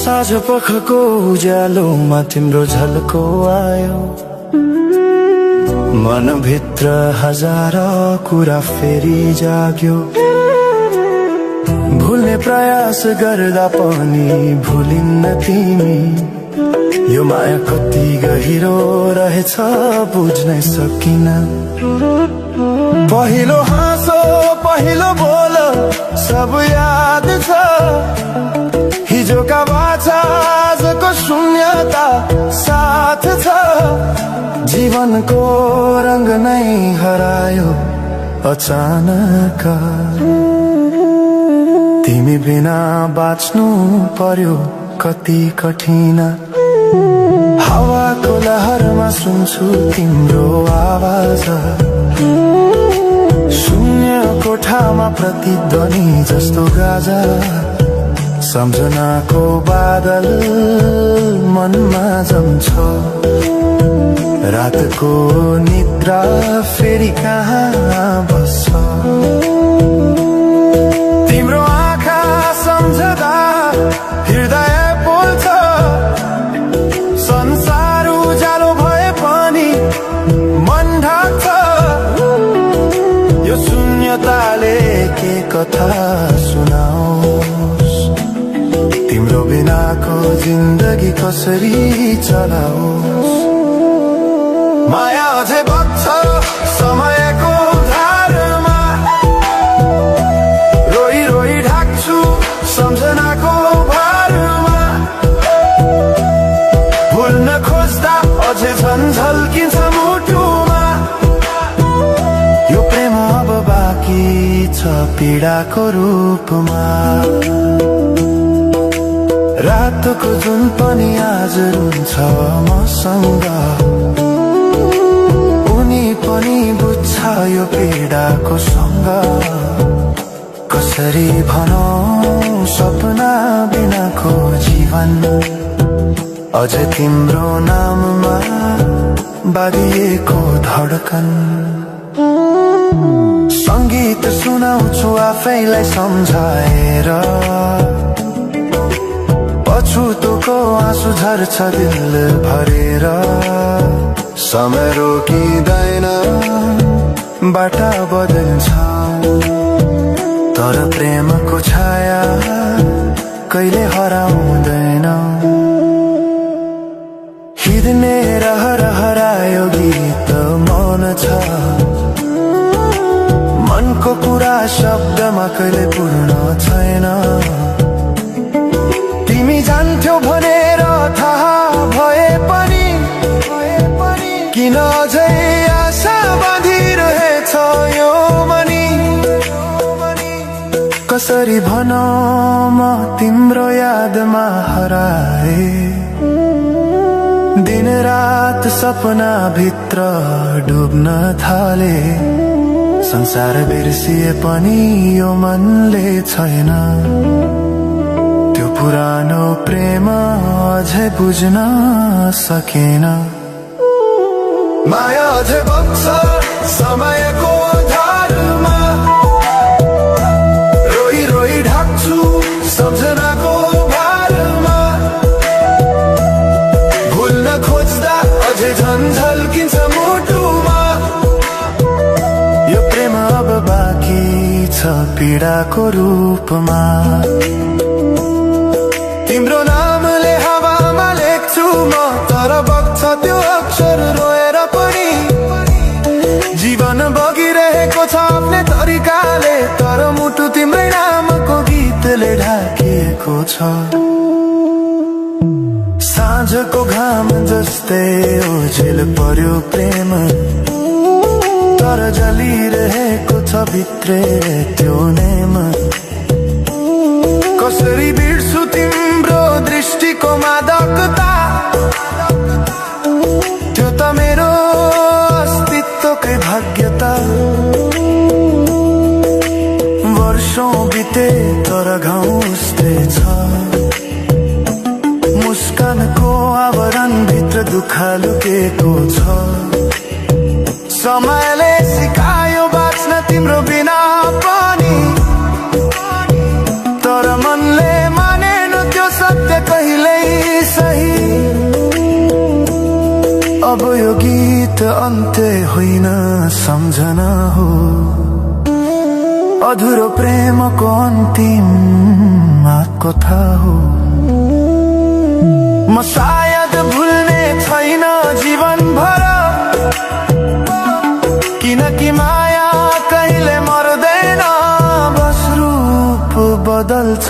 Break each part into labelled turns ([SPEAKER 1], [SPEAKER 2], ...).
[SPEAKER 1] साँझ पखको उज्यालोमा तिम्रो झल्को आयो, मनभित्र हजार कुरा फेरि जाग्यो। भुल्ने प्रयास गर्दा पनि भुलिन्न तिमी, यो माया कति गहिरो रहेछ बुझ्नै सकिन। पहिलो हाँसो पहिलो बोल सब याद छ, हिजोका बाछा आजको शून्यता साथ छ। जीवनको रंग नै हरायो अचानक, तिमी बिना बाँच्नु पर्यो कति कठिन। हावाको लहरमा सुन्छु तिम्रो आवाज, शून्य कोठामा प्रतिध्वनि जस्तो गाजा। सम्झनाको बादल मनमा जम्छ, रातको निद्रा फेरि कहाँ बस्छ। तिम्रो आँखा सम्झदा हृदय पोल्छ, संसार उज्यालो भए पनि मन ढाक्छ। यो शून्यताले के कथा सुनाओस्, तिम्रो बिनाको जिन्दगी कसरी चलाओस्। माया अझै बग्छ समयको धारमा, रोई रोई ढाक्छु सम्झनाको भारमा। भुल्न खोज्दा अझै झन् झल्किन्छ मुटुमा, यो प्रेम अब बाँकी छ पीडाको रूपमा। रातको जुन पनि आज रुन्छ मसँग, उनी पनि बुझ्छ यो पीडाको सँग। कसरी भनौं सपना बिनाको जीवन, अझ तिम्रो नाममा बाँधिएको धडकन। संगीत सुनाउँछु आफैलाई सम्झाएर, पछुतोको आँसु झर्छ दिल भरेर। समय रोकिँदैन बाटा बदल्छ, तर प्रेमको छाया कहिले हराउँदैन। हिँड्ने रहर हरायो गीत मन छ, मनको कुरा शब्दमा कहिले पूर्ण छैन। तिमी जान्थ्यौ भनेर थाहा भए पनि किन अझै आशा बाँधिरहेछ यो मनी। कसरी भनौं म तिम्रो यादमा हराए, दिन रात सपना भित्र डुब्न थाले। संसार बिर्सिए पनि यो मनले छैन, त्यो पुरानो प्रेम अझै बुझ्न सकेन। माया अझै बग्छ समयको धारमा, रोई रोई ढाक्छु सम्झनाको भारमा। भुल्न खोज्दा अझै झन् झल्किन्छ मुटुमा, यो प्रेम अब बाँकी छ पीडाको रूपमा। तिम्रो नामले हावामा लेख्छु म, तर बग्छ त्यो अक्षर रोएर पनि। जीवन बगिरहेको छ आफ्नै तरिकाले, तर मुटु तिम्रै नामको गीतले ढाकिएको छ। साँझको घाम जस्तै ओझेल पर्यो प्रेम, तर जलिरहेको छ भित्रै त्यो नेम। कसरी बिर्सु तिम्रो दृष्टिको मादकता, त्यो त मेरो अस्तित्वकै भाग्यता। वर्षौं बिते तर घाउ उस्तै छ, मुस्कानको आवरण भित्र दुःख लुकेको छ। समयले सिकायो बाँच्न तिम्रो बिना पनि, तर मनले मानेन त्यो सत्य कहिले गीत अन्त्य होइन सम्झना हो, अधुरो प्रेमको अन्तिम कथा हो। म सायद भुल्ने छैन जीवन भर, किनकि माया कहिले मर्दैन, बस रूप बदल्छ।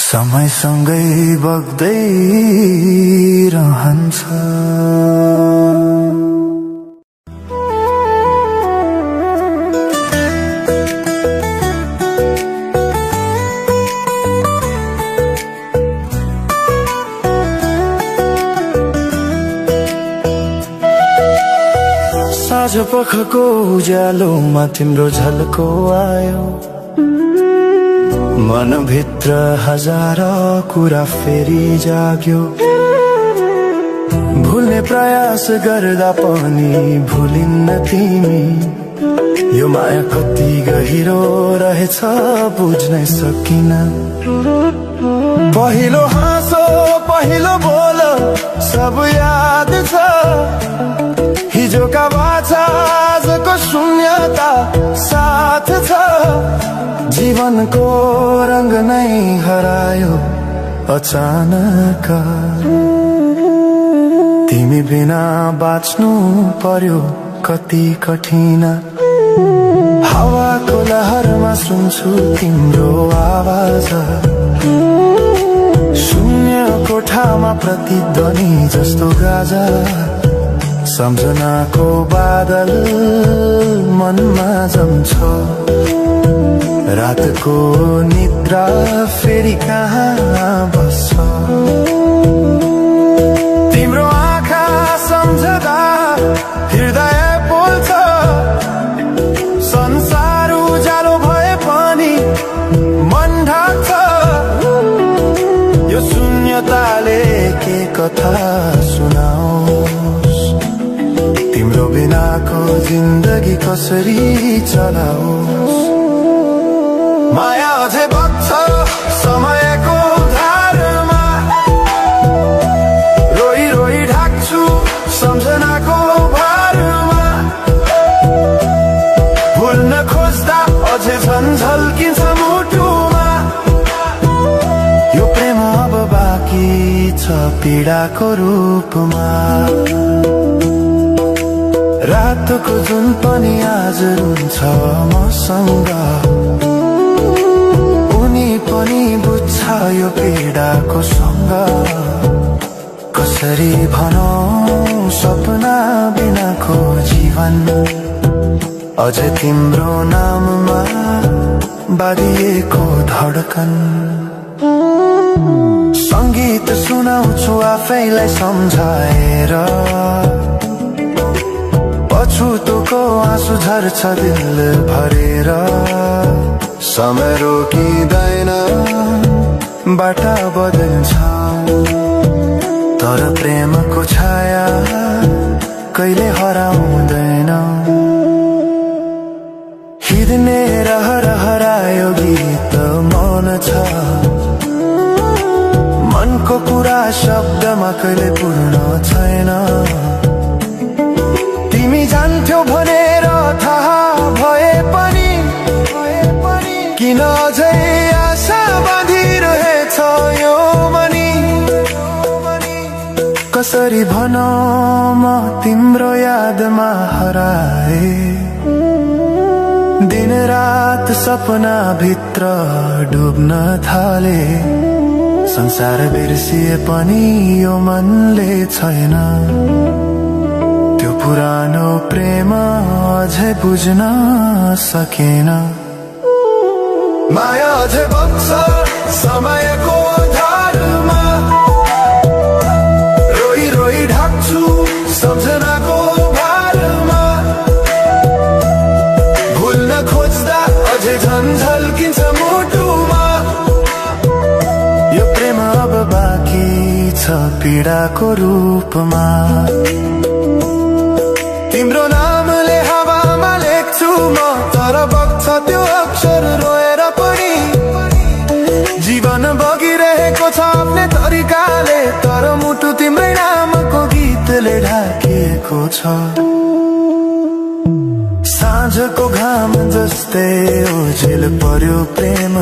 [SPEAKER 1] समयसँगै बग्दै रहन्छ। साँझ पखको उज्यालोमा तिम्रो झल्को आयो, मनभित्र हजार कुरा फेरि जाग्यो। भुल्ने प्रयास गर्दा पनि भुलिन्न तिमी, यो माया कति गहिरो रहेछ बुझ्नै सकिन। पहिलो हाँसो पहिलो बोल सब याद छ, हिजोका बाछा आजको शून्यता साथ छ। जीवनको रंग नै हरायो अचानक, तिमी बिना बाँच्नु पर्यो कति कठिन। हावाको लहरमा सुन्छु तिम्रो आवाज, शून्य कोठामा प्रतिध्वनि जस्तो गाजा। सम्झनाको बादल मनमा जम्छ, रातको निद्रा फेरि कहाँ बस्छ। तिम्रो आँखा सम्झदा हृदय बोल्छ, संसार उज्यालो भए पनि मन ढाक्छ। यो शून्यताले के कथा सुनाओस्, तिम्रो बिनाको जिन्दगी कसरी चलाओस्। माया अझै बग्छ समयको धारमा, रोई रोई ढाक्छु सम्झनाको भारमा। भुल्न खोज्दा अझै झल्किन्छ मुटुमा, यो प्रेम अब बाँकी छ पीडाको रूपमा। रातको जुन पनि आज रुन्छ मसँग, उनी पनि बुझ्छ यो पीडाको सँग। कसरी भनौं सपना बिनाको जीवन, अझ तिम्रो नाममा बाँधिएको धड्कन। संगीत सुनाउँछु आफैलाई सम्झाएर, पछुतोको आँसु झर्छ दिल भरेर। समय रोकिँदैन बाटा बदल्छ, तर प्रेमको छाया कहिले हराउँदैन। हिँड्ने रहर हरायो गीत मन छ, मनको कुरा शब्दमा कहिले पूर्ण छैन। तिमी जान्थ्यौ भनेर थाहा भए पनि किन अझै आशा बाँधिरहेछ यो मनी। कसरी भनौं म तिम्रो यादमा हराए, दिन रात सपना भित्र डुब्न थाले। संसार बिर्सिए पनि यो मनले छैन, त्यो पुरानो प्रेम अझै बुझ्न सकेन। माया अझै बग्छ समयको धारमा, रोई रोई ढाक्छु सम्झनाको भारमा। भुल्न खोज्दा अझै झल्किन्छ मुटुमा, यो प्रेम अब बाँकी छ पीडाको रूपमा। तिम्रो नामले हावामा लेख्छु म, तर बग्छ त्यो अक्षर रोएर पनि। जीवन बगिरहेको छ आफ्नै तरिकाले, तर मुटु तिम्रै साँझको घाम जस्तै ओझेल पर्यो प्रेम,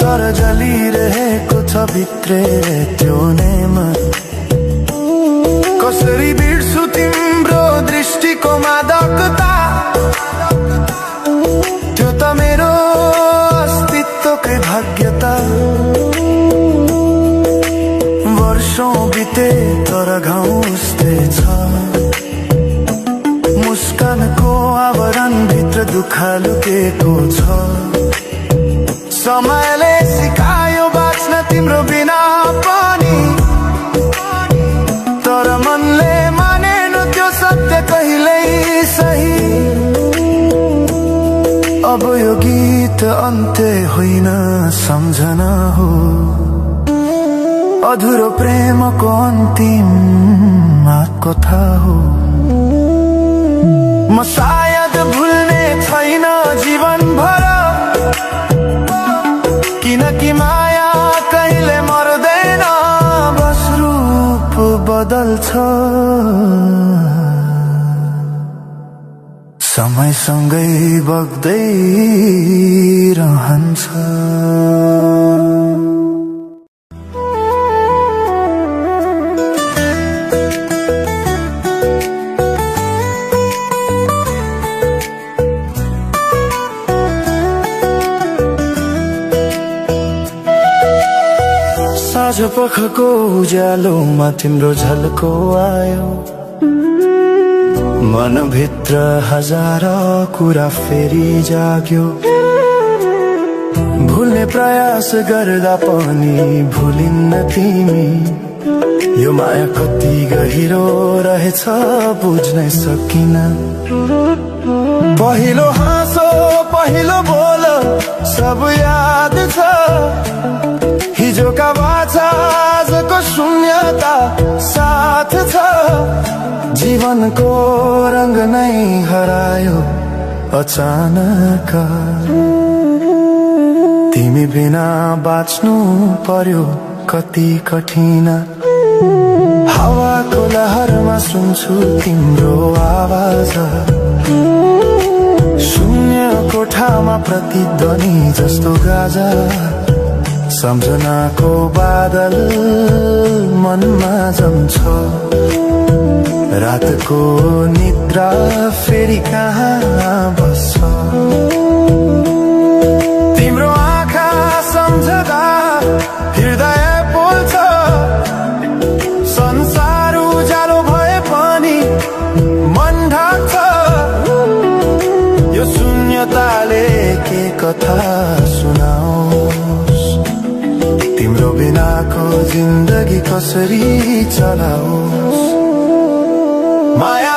[SPEAKER 1] तर जलिरहेको छ भित्रै त्यो नेम। कसरी बिर्छु तिम्रो दृष्टिको मादकता, त्यो त मेरो अस्तित्वकै भाग्यता। वर्षौं बिते तर घाउ उस्तै छ, मुस्कानको आवरण भित्र दुःख लुकेको छ। समयले सिकायो बाँच्न तिम्रो बिना पनि, तर मनले मानेन त्यो सत्य कहिल्यै सही। अब यो गीत अन्त्य होइन सम्झना हो, अधुरो प्रेमको अन्तिम कथा हो। म सायद भुल्ने छैन जीवन भर, किनकि माया कहिले मर्दैन, बस रूप बदल्छ। समयसँगै बग्दै रहन्छ। साँझ पखको उज्यालोमा तिम्रो झल्को आयो, मनभित्र हजार कुरा फेरि जाग्यो। भुल्ने प्रयास गर्दा पनि भुलिन्न तिमी, यो माया कति गहिरो रहेछ बुझ्नै सकिन। पहिलो हाँसो पहिलो बोल सब याद छ, हिजोका बाछा आजको शून्यता साथ छ। जीवनको रंग नै हरायो अचानक, तिमी बिना बाँच्नु पर्यो कति कठिन। हावाको लहरमा सुन्छु तिम्रो आवाज, शून्य कोठामा प्रतिध्वनि जस्तो गाजा। सम्झनाको बादल मनमा जम्छ, रातको निद्रा फेरि कहाँ बस्छ। तिम्रो आँखा सम्झदा हृदय पोल्छ, संसार उज्यालो भए पनि मन ढाक्छ। यो शून्यताले के कथा सुनाओस्, तिम्रो बिनाको जिन्दगी कसरी चलाओस्। माया